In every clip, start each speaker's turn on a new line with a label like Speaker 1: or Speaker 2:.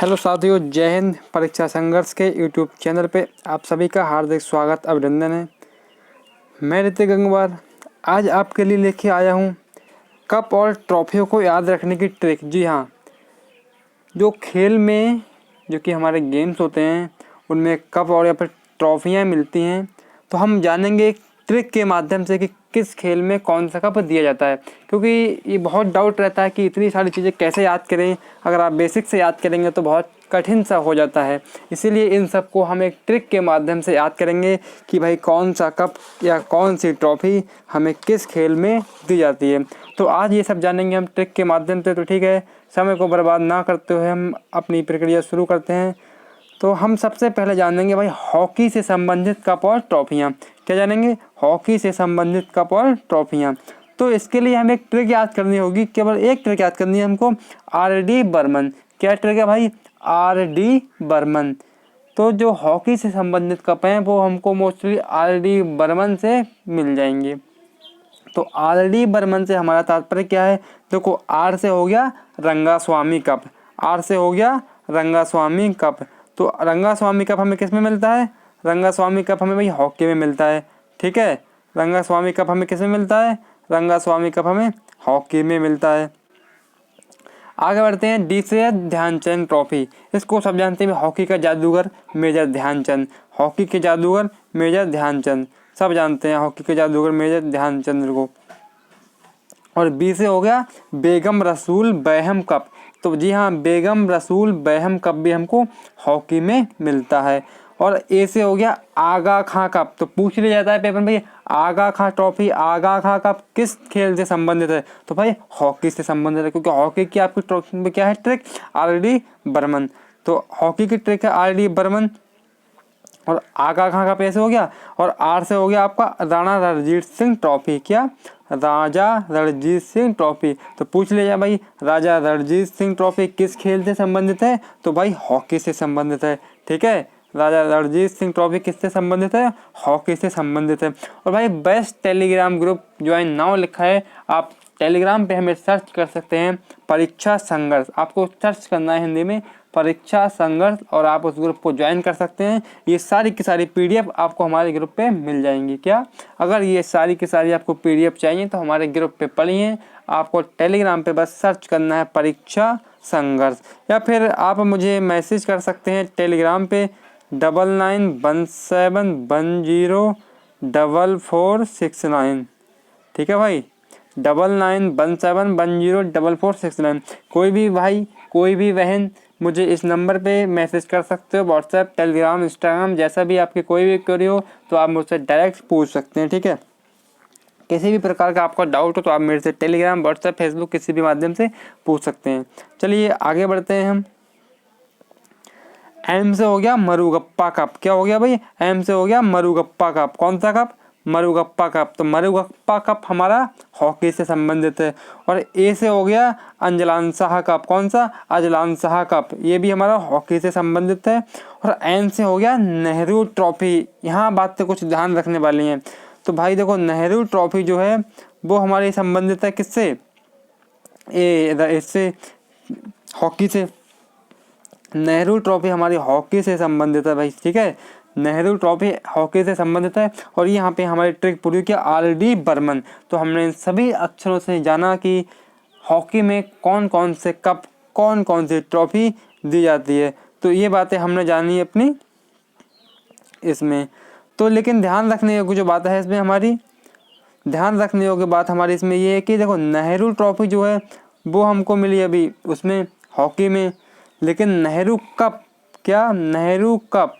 Speaker 1: Hello साथियों, जय हिंद। परीक्षा संघर्ष के यूट्यूब चैनल पे आप सभी का हार्दिक स्वागत अभिनंदन है। मैं ऋतिक गंगवार आज आपके लिए लेके आया हूँ कप और ट्रॉफियों को याद रखने की ट्रिक। जी हाँ, जो खेल में जो कि हमारे गेम्स होते हैं उनमें कप और या फिर ट्रॉफियाँ मिलती हैं, तो हम जानेंगे एक ट्रिक के माध्यम से कि किस खेल में कौन सा कप दिया जाता है। क्योंकि ये बहुत डाउट रहता है कि इतनी सारी चीज़ें कैसे याद करें। अगर आप बेसिक से याद करेंगे तो बहुत कठिन सा हो जाता है। इसीलिए इन सब को हम एक ट्रिक के माध्यम से याद करेंगे कि भाई कौन सा कप या कौन सी ट्रॉफी हमें किस खेल में दी जाती है। तो आज ये सब जानेंगे हम ट्रिक के माध्यम से। तो ठीक है, समय को बर्बाद ना करते हुए हम अपनी प्रक्रिया शुरू करते हैं। तो हम सबसे पहले जानेंगे भाई हॉकी से संबंधित कप और ट्रॉफियाँ। क्या जानेंगे? हॉकी से संबंधित कप और ट्रॉफियाँ। तो इसके लिए हमें एक ट्रिक याद करनी होगी, केवल एक ट्रिक याद करनी है हमको, आर.डी. बर्मन। क्या ट्रिक है भाई? आर.डी. बर्मन। तो जो हॉकी से संबंधित कप हैं वो हमको मोस्टली आर.डी. बर्मन से मिल जाएंगे। तो आर.डी. बर्मन से हमारा तात्पर्य क्या है? देखो, आर से हो गया रंगास्वामी कप, आर से हो गया रंगास्वामी कप। तो रंगास्वामी कप हमें किस में मिलता है? रंगास्वामी कप हमें भाई हॉकी में मिलता है। ठीक है, रंगास्वामी कप हमें किस में मिलता है? रंगास्वामी कप हमें हॉकी में मिलता है। आगे बढ़ते हैं, डी से ध्यानचंद ट्रॉफी। इसको सब जानते हैं, हॉकी का जादूगर मेजर ध्यानचंद। हॉकी के जादूगर मेजर ध्यानचंद, सब जानते हैं हॉकी के जादूगर मेजर ध्यानचंद को। और बी से हो गया बेगम रसूल बेगम कप। तो जी हाँ, बेगम रसूल बेगम कप भी हमको हॉकी में मिलता है। और ए से हो गया आगा खां कप। तो पूछ लिया जाता है पेपर में, भाई आगा खां ट्रॉफी, आगा खां कप किस खेल से संबंधित है? तो भाई हॉकी से संबंधित है, क्योंकि हॉकी की आपकी ट्रॉफी में क्या है ट्रिक? आर.डी. बर्मन। तो हॉकी की ट्रिक है आर.डी. बर्मन। और आगा खां का पैसे हो गया। और आर से हो गया आपका राणा रणजीत सिंह ट्रॉफी। क्या? राजा रणजीत सिंह ट्रॉफी। तो पूछ लिया भाई राजा रणजीत सिंह ट्रॉफी किस खेल से संबंधित है? तो भाई हॉकी से संबंधित है। ठीक है, राजा रणजीत सिंह ट्रॉफी किससे संबंधित है? हॉकी से संबंधित है। और भाई best Telegram group join now लिखा है, आप टेलीग्राम पे हमें सर्च कर सकते हैं परीक्षा संघर्ष। आपको सर्च करना है हिंदी में परीक्षा संघर्ष और आप उस ग्रुप को ज्वाइन कर सकते हैं। ये सारी की सारी पीडीएफ आपको हमारे ग्रुप पे मिल जाएंगी। क्या? अगर ये सारी की सारी आपको पीडीएफ चाहिए तो हमारे ग्रुप पे पढ़िए। आपको टेलीग्राम पे बस सर्च करना है परीक्षा संघर्ष, या फिर आप मुझे मैसेज कर सकते हैं टेलीग्राम पे 9917104469। ठीक है भाई, 9917104469। कोई भी भाई, कोई भी बहन मुझे इस नंबर पे मैसेज कर सकते हो, व्हाट्सएप, टेलीग्राम, इंस्टाग्राम, जैसा भी आपकी कोई भी क्वेरी हो तो आप मुझसे डायरेक्ट पूछ सकते हैं। ठीक है, किसी भी प्रकार का आपका डाउट हो तो आप मेरे से टेलीग्राम, व्हाट्सएप, फेसबुक किसी भी माध्यम से पूछ सकते हैं। चलिए आगे बढ़ते हैं हम। एम से हो गया मरुगप्पा कप। क्या हो गया भाई? एम से हो गया मरुगप्पा कप। कौन सा कप? मरुगप्पा कप। तो मरुगप्पा कप हमारा हॉकी से संबंधित है। और ए से हो गया अंजलान शाह कप। कौन सा? अजलान शाह कप, ये भी हमारा हॉकी से संबंधित है। और एन से हो गया नेहरू ट्रॉफी। यहाँ बात से कुछ ध्यान रखने वाली हैं। तो भाई देखो, नेहरू ट्रॉफी जो है वो हमारी संबंधित है किससे? इससे, हॉकी से। नेहरू ट्रॉफी हमारी हॉकी से संबंधित है भाई। ठीक है, नेहरू ट्रॉफी हॉकी से संबंधित है। और यहाँ पे हमारी ट्रिक पूरी की आर.डी. बर्मन। तो हमने इन सभी अक्षरों से जाना कि हॉकी में कौन कौन से कप, कौन कौन सी ट्रॉफी दी जाती है। तो ये बातें हमने जानी अपनी इसमें। तो लेकिन ध्यान रखने योग्य जो बात है इसमें हमारी, ध्यान रखने योग्य बात हमारी इसमें ये है कि देखो, नेहरू ट्रॉफी जो है वो हमको मिली अभी उसमें हॉकी में, लेकिन नेहरू कप, क्या? नेहरू कप,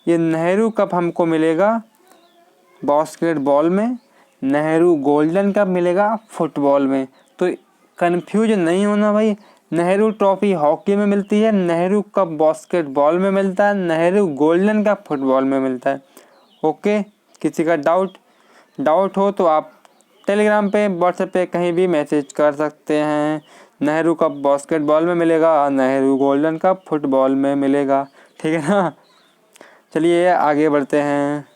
Speaker 1: ये नेहरू कप हमको मिलेगा बास्केटबॉल में, नेहरू गोल्डन कप मिलेगा फुटबॉल में। तो कन्फ्यूज नहीं होना भाई, नेहरू ट्रॉफी हॉकी में मिलती है, नेहरू कप बास्केटबॉल में मिलता है, नेहरू गोल्डन कप फुटबॉल में मिलता है। ओके, किसी का डाउट हो तो आप टेलीग्राम पे, व्हाट्सएप पे कहीं भी मैसेज कर सकते हैं। नेहरू कप बास्केटबॉल में मिलेगा, नेहरू गोल्डन कप फुटबॉल में मिलेगा। ठीक है ना? चलिए आगे बढ़ते हैं।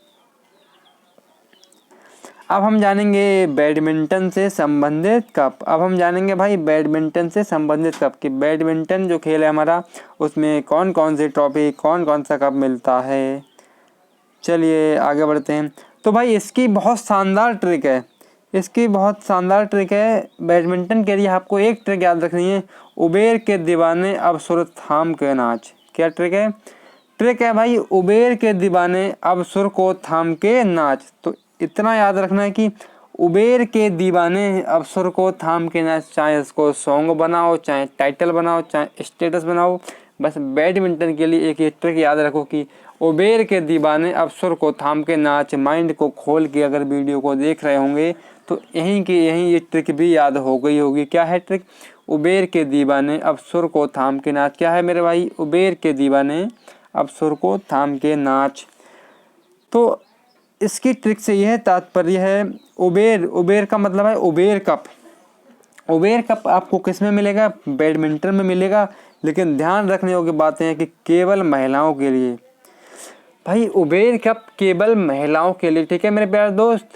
Speaker 1: अब हम जानेंगे बैडमिंटन से संबंधित कप। अब हम जानेंगे भाई बैडमिंटन से संबंधित कप कि बैडमिंटन जो खेल है हमारा उसमें कौन कौन सी ट्रॉफी कौन कौन सा कप मिलता है। चलिए आगे बढ़ते हैं। तो भाई इसकी बहुत शानदार ट्रिक है, इसकी बहुत शानदार ट्रिक है। बैडमिंटन के लिए आपको एक ट्रिक याद रखनी है, उबेर के दीवाने अब सुर थाम के नाच। क्या ट्रिक है? ट्रिक है भाई उबेर के दीवाने अब सुर को थाम के नाच। तो इतना याद रखना है कि उबेर के दीवाने अब सुर को थाम के नाच, चाहे इसको सॉन्ग बनाओ, चाहे टाइटल बनाओ, चाहे स्टेटस बनाओ, बस बैडमिंटन के लिए एक ये ट्रिक याद रखो कि उबेर के दीवाने अब सुर को थाम के नाच। माइंड को खोल के अगर वीडियो को देख रहे होंगे तो यहीं की यहीं ये ट्रिक भी याद हो गई होगी। क्या है ट्रिक? उबेर के दीवाने अब सुर को थाम के नाच। क्या है मेरे भाई? उबेर के दीवाने अब सुर को थाम के नाच। तो इसकी ट्रिक से यह तात्पर्य है, उबेर, उबेर का मतलब है उबेर कप। उबेर कप आपको किस में मिलेगा? बैडमिंटन में मिलेगा। लेकिन ध्यान रखने योग्य बातें हैं कि केवल महिलाओं के लिए। भाई उबेर कप केवल महिलाओं के लिए, ठीक है मेरे प्यारे दोस्त,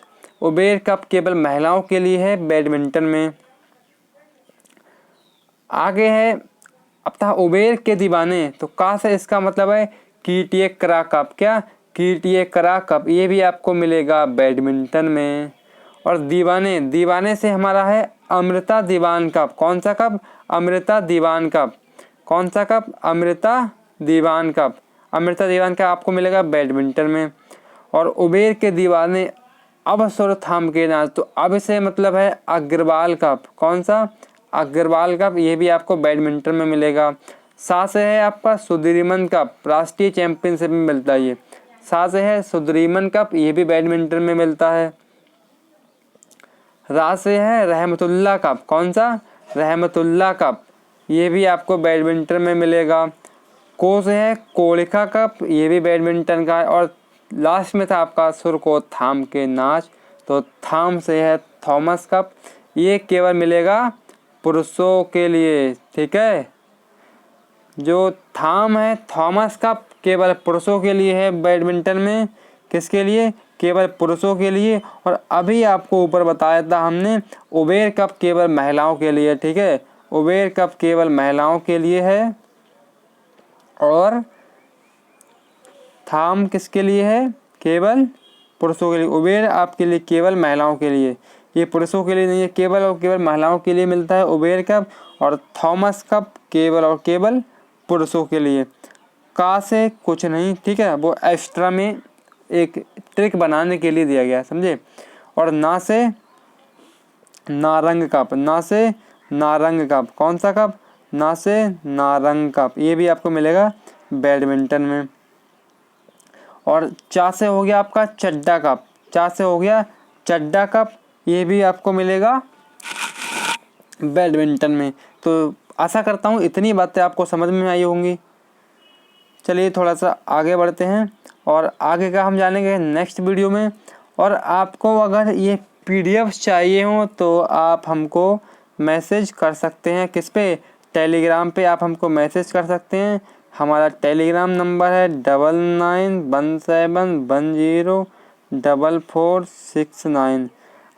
Speaker 1: उबेर कप केवल महिलाओं के लिए है बैडमिंटन में। आगे है अब था उबेर के दीवाने, तो का से इसका मतलब है कीटिए करा कप। क्या? कीटिए करा कप, ये भी आपको मिलेगा बैडमिंटन में। और दीवाने, दीवाने से हमारा है अमृता दीवान कप। कौन सा कप? अमृता दीवान कप। कौन सा कप? अमृता दीवान कप। अमृता दीवान का आपको मिलेगा बैडमिंटन में। और उबेर के दीवाने अब सुर थाम के नाच, तो अब से मतलब है अग्रवाल कप। कौन सा? अग्रवाल कप, ये भी आपको बैडमिंटन में मिलेगा। सा से है आपका सुधीरमन कप, राष्ट्रीय चैंपियनशिप में मिलता है ये। सा से है सुधीरमन कप, ये भी बैडमिंटन में मिलता है। रा से है रहमतुल्लाह कप। कौन सा? रहमतुल्लाह कप, ये भी आपको बैडमिंटन में मिलेगा। को से है कोलिका कप, ये भी बैडमिंटन का है। और लास्ट में था आपका सुर को थाम के नाच, तो थाम से है थॉमस कप, ये केवल मिलेगा पुरुषों के लिए, ठीक है। जो थाम है थॉमस कप केवल पुरुषों के लिए है बैडमिंटन में। किसके लिए? केवल पुरुषों के लिए। और अभी आपको ऊपर बताया था हमने उबेर कप केवल महिलाओं के लिए, ठीक है। उबेर कप केवल महिलाओं के लिए है और थाम किसके लिए है? केवल पुरुषों के लिए। उबेर आपके लिए केवल महिलाओं के लिए, ये पुरुषों के लिए नहीं है, केवल और केवल महिलाओं के लिए मिलता है उबेर कप। और थॉमस कप केवल और केवल पुरुषों के लिए। का से कुछ नहीं, ठीक है, वो एक्स्ट्रा में एक ट्रिक बनाने के लिए दिया गया, समझे। और ना से नारंग कप, ना से नारंग कप। कौन सा कप? ना से नारंग कप, ये भी आपको मिलेगा बैडमिंटन में। और चा से हो गया आपका चड्डा कप। चा से हो गया चड्डा कप, ये भी आपको मिलेगा बैडमिंटन में। तो आशा करता हूँ इतनी बातें आपको समझ में आई होंगी। चलिए थोड़ा सा आगे बढ़ते हैं और आगे का हम जानेंगे नेक्स्ट वीडियो में। और आपको अगर ये पीडीएफ चाहिए हो तो आप हमको मैसेज कर सकते हैं। किस पे? टेलीग्राम पे आप हमको मैसेज कर सकते हैं। हमारा टेलीग्राम नंबर है 9917104469।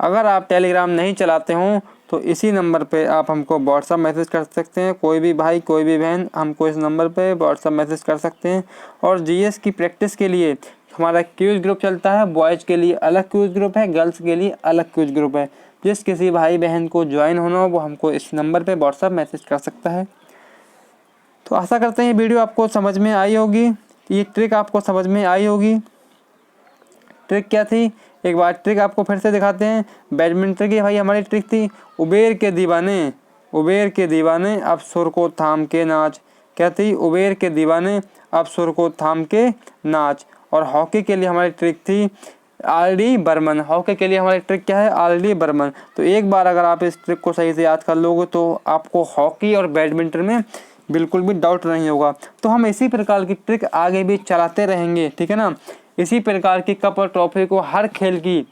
Speaker 1: अगर आप टेलीग्राम नहीं चलाते हो तो इसी नंबर पे आप हमको व्हाट्सअप मैसेज कर सकते हैं। कोई भी भाई कोई भी बहन हमको इस नंबर पे व्हाट्सअप मैसेज कर सकते हैं। और जीएस की प्रैक्टिस के लिए हमारा क्विज ग्रुप चलता है। बॉयज़ के लिए अलग क्विज ग्रुप है, गर्ल्स के लिए अलग क्विज ग्रुप है। जिस किसी भाई बहन को ज्वाइन होना हो वो हमको इस नंबर पे व्हाट्सअप मैसेज कर सकता है। तो आशा करते हैं ये वीडियो आपको समझ में आई होगी, ये ट्रिक आपको समझ में आई होगी। ट्रिक क्या थी? एक बार ट्रिक आपको फिर से दिखाते हैं। बैडमिंटन की भाई हमारी ट्रिक थी उबेर के दीवाने, उबेर के दीवाने अब सुर को थाम के नाच। क्या थी? उबेर के दीवाने अब सुर को थाम के नाच। और हॉकी के लिए हमारी ट्रिक थी आर.डी. बर्मन। हॉकी के लिए हमारी ट्रिक क्या है? आर.डी. बर्मन। तो एक बार अगर आप इस ट्रिक को सही से याद कर लोगे तो आपको हॉकी और बैडमिंटन में बिल्कुल भी डाउट नहीं होगा। तो हम इसी प्रकार की ट्रिक आगे भी चलाते रहेंगे, ठीक है ना। इसी प्रकार की कप और ट्रॉफी को हर खेल की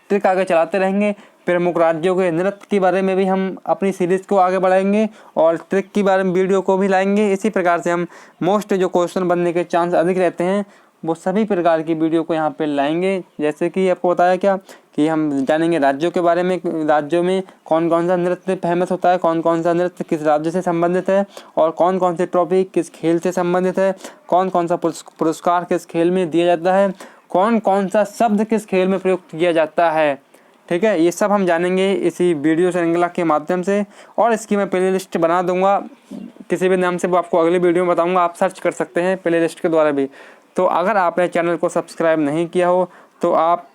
Speaker 1: ट्रिक आगे चलाते रहेंगे। प्रमुख राज्यों के नृत्य के बारे में भी हम अपनी सीरीज़ को आगे बढ़ाएंगे और ट्रिक के बारे में वीडियो को भी लाएंगे। इसी प्रकार से हम मोस्ट जो क्वेश्चन बनने के चांस अधिक रहते हैं वो सभी प्रकार की वीडियो को यहाँ पे लाएंगे। जैसे कि आपको बताया क्या कि हम जानेंगे राज्यों के बारे में, राज्यों में कौन कौन सा नृत्य फेमस होता है, कौन कौन सा नृत्य किस राज्य से संबंधित है, और कौन कौन से ट्रॉफी किस खेल से संबंधित है, कौन कौन सा पुरस्कार किस खेल में दिया जाता है, कौन कौन सा शब्द किस खेल में प्रयुक्त किया जाता है। ठीक है, ये सब हम जानेंगे इसी वीडियो श्रृंखला के माध्यम से। और इसकी मैं प्ले लिस्ट बना दूंगा किसी भी नाम से, वो आपको अगली वीडियो में बताऊंगा, आप सर्च कर सकते हैं प्ले लिस्ट के द्वारा भी। तो अगर आपने चैनल को सब्सक्राइब नहीं किया हो तो आप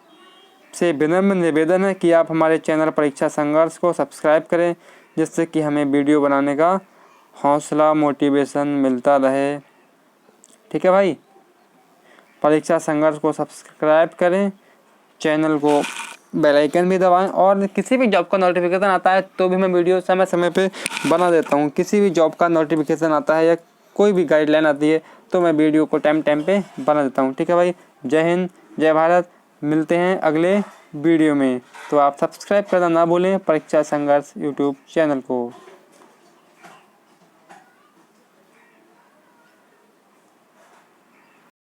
Speaker 1: से विनम्र निवेदन है कि आप हमारे चैनल परीक्षा संघर्ष को सब्सक्राइब करें, जिससे कि हमें वीडियो बनाने का हौसला मोटिवेशन मिलता रहे। ठीक है भाई, परीक्षा संघर्ष को सब्सक्राइब करें, चैनल को बेल आइकन भी दबाएं, और किसी भी जॉब का नोटिफिकेशन आता है तो भी मैं वीडियो समय समय पे बना देता हूँ। किसी भी जॉब का नोटिफिकेशन आता है या कोई भी गाइडलाइन आती है तो मैं वीडियो को टाइम पे बना देता हूँ। ठीक है भाई, जय हिंद, जय भारत। मिलते हैं अगले वीडियो में। तो आप सब्सक्राइब करना ना भूलें परीक्षा संघर्ष यूट्यूब चैनल को।